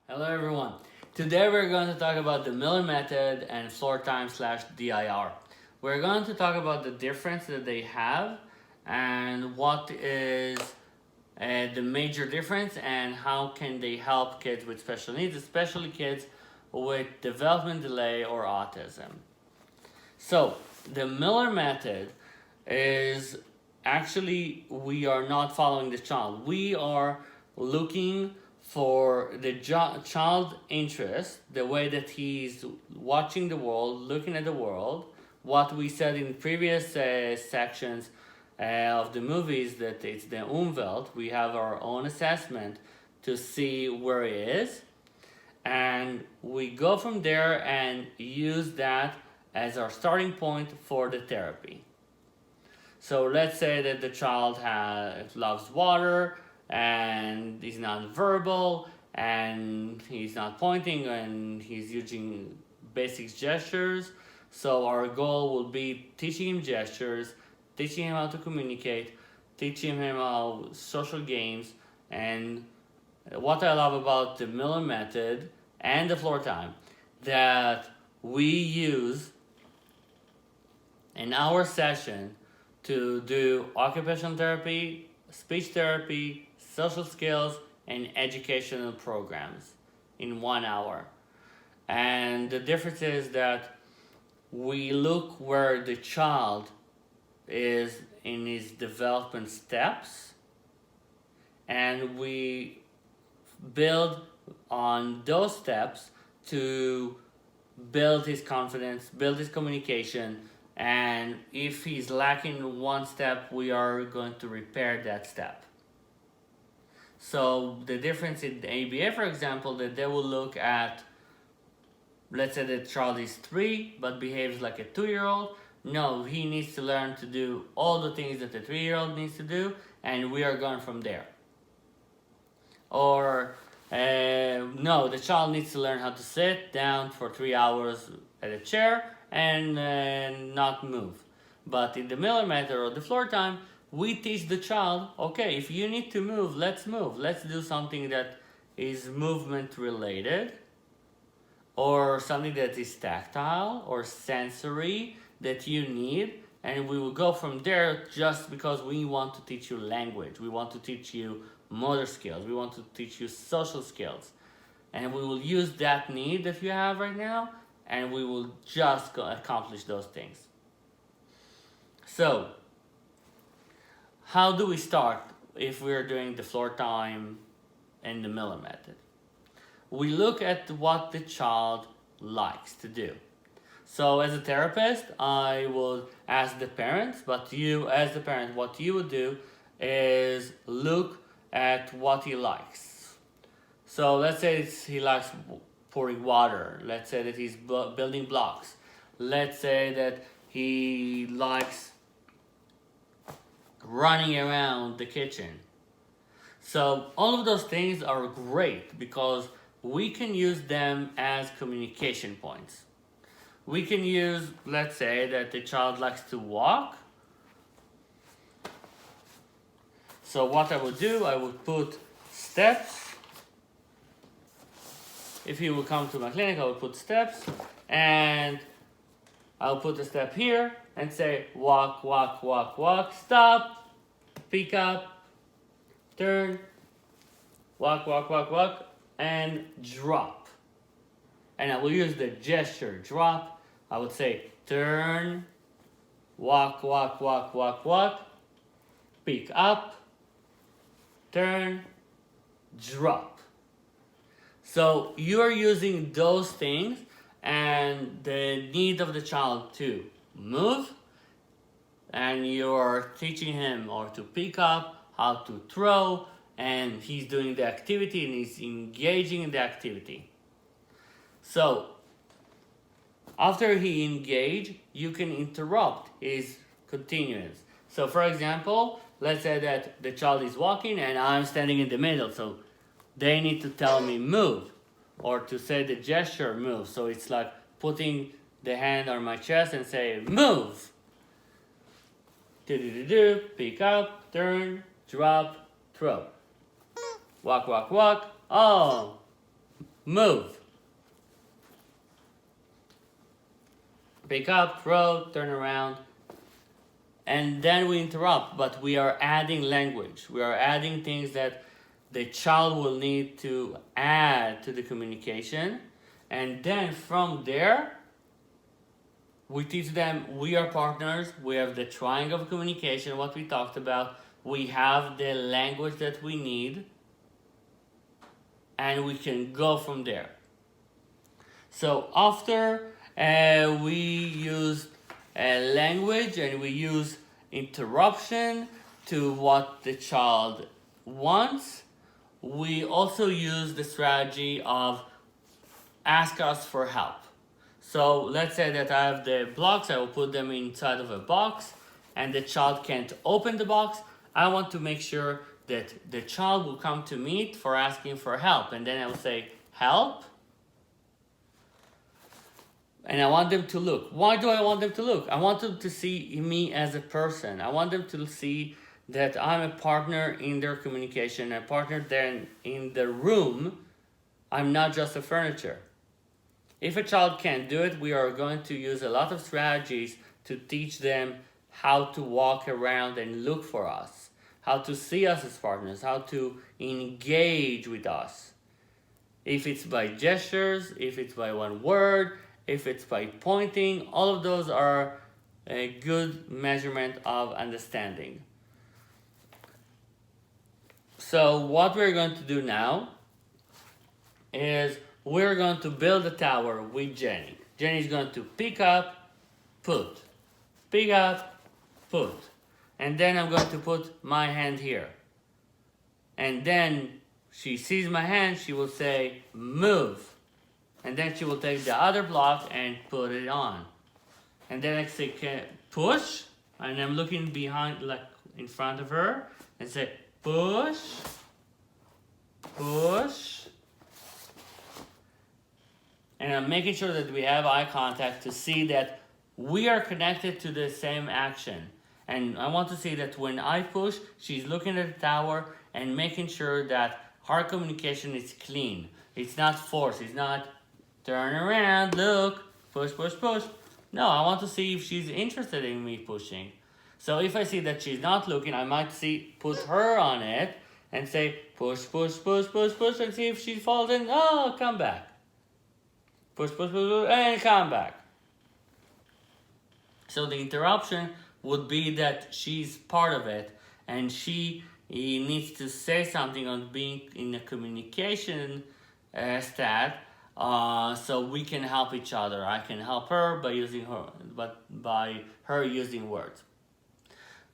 Hello everyone. Today we're going to talk about the Miller method and floor time / DIR. We're going to talk about the difference that they have and what is the major difference and how can they help kids with special needs, especially kids with development delay or autism. So the Miller method is actually, we are not following the child. We are looking for the child's interest, the way that he's watching the world, looking at the world. What we said in previous sections of the movies, that it's the Umwelt. We have our own assessment to see where he is, and we go from there and use that as our starting point for the therapy. So let's say that the child loves water and he's not verbal and he's not pointing and he's using basic gestures. So our goal will be teaching him gestures, teaching him how to communicate, teaching him how social games. And what I love about the Miller method and the floor time, that we use in our session to do occupational therapy, speech therapy, social skills, and educational programs in 1 hour. And the difference is that we look where the child is in his development steps, and we build on those steps to build his confidence, build his communication, and if he's lacking one step, we are going to repair that step. So the difference in the ABA, for example, that they will look at, let's say the child is 3 but behaves like a 2-year-old. No, he needs to learn to do all the things that a 3-year-old needs to do, and we are going from there. Or no, the child needs to learn how to sit down for 3 hours at a chair and not move. But in the Miller method or the floor time, we teach the child, okay, if you need to move, let's do something that is movement related, or something that is tactile or sensory that you need, and we will go from there. Just because we want to teach you language, we want to teach you motor skills, we want to teach you social skills, and we will use that need that you have right now, and we will just accomplish those things. So how do we start if we're doing the floor time and the Miller method? We look at what the child likes to do. So as a therapist, I will ask the parents, but you as the parent, what you would do is look at what he likes. So let's say he likes pouring water. Let's say that he's building blocks. Let's say that he likes running around the kitchen. So all of those things are great because we can use them as communication points. We can use, let's say that the child likes to walk. So what I would do, I would put steps. If he would come to my clinic, I would put steps, and I'll put a step here and say walk, walk, walk, walk, stop, pick up, turn, walk, walk, walk, walk, and drop. And I will use the gesture drop. I would say turn, walk, walk, walk, walk, walk, pick up, turn, drop. So you are using those things and the need of the child to move, and you're teaching him or to pick up, how to throw, and he's doing the activity and he's engaging in the activity. So after he engage, you can interrupt his continuance. So for example, let's say that the child is walking and I'm standing in the middle, so they need to tell me move, or to say the gesture move. So it's like putting the hand on my chest and say move. Do, pick up, turn, drop, throw. Walk, walk, walk. Oh, move. Pick up, throw, turn around, and then we interrupt, but we are adding language. We are adding things that the child will need to add to the communication, and then from there, we teach them we are partners, we have the triangle of communication, what we talked about, we have the language that we need, and we can go from there. So after we use language and we use interruption to what the child wants, we also use the strategy of ask us for help. So let's say that I have the blocks, I will put them inside of a box and the child can't open the box. I want to make sure that the child will come to me for asking for help, and then I will say, help. And I want them to look. Why do I want them to look? I want them to see me as a person. I want them to see that I'm a partner in their communication, a partner then in the room. I'm not just a furniture. If a child can't do it, we are going to use a lot of strategies to teach them how to walk around and look for us, how to see us as partners, how to engage with us. If it's by gestures, if it's by one word, if it's by pointing, all of those are a good measurement of understanding. So what we're going to do now is we're going to build a tower with Jenny. Jenny's going to pick up, put, pick up, put. And then I'm going to put my hand here. And then she sees my hand, she will say, move. And then she will take the other block and put it on. And then I say, push. And I'm looking behind, like in front of her, and say, push, push. And I'm making sure that we have eye contact to see that we are connected to the same action. And I want to see that when I push, she's looking at the tower and making sure that our communication is clean. It's not forced. It's not turn around, look, push, push, push. No, I want to see if she's interested in me pushing. So if I see that she's not looking, I might put her on it and say, push, push, push, push, push, and see if she falls in. Oh, come back. Push, push, push, push, and come back. So the interruption would be that she's part of it, and she needs to say something on being in a communication stat, so we can help each other. I can help her by her using words.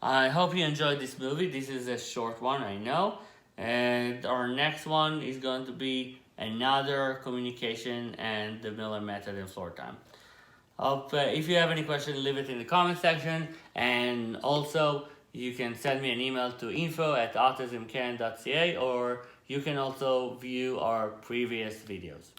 I hope you enjoyed this movie. This is a short one, I know. And our next one is going to be another communication and the Miller method in floor time. If you have any questions, leave it in the comment section. And also, you can send me an email to info@autismcan.ca, or you can also view our previous videos.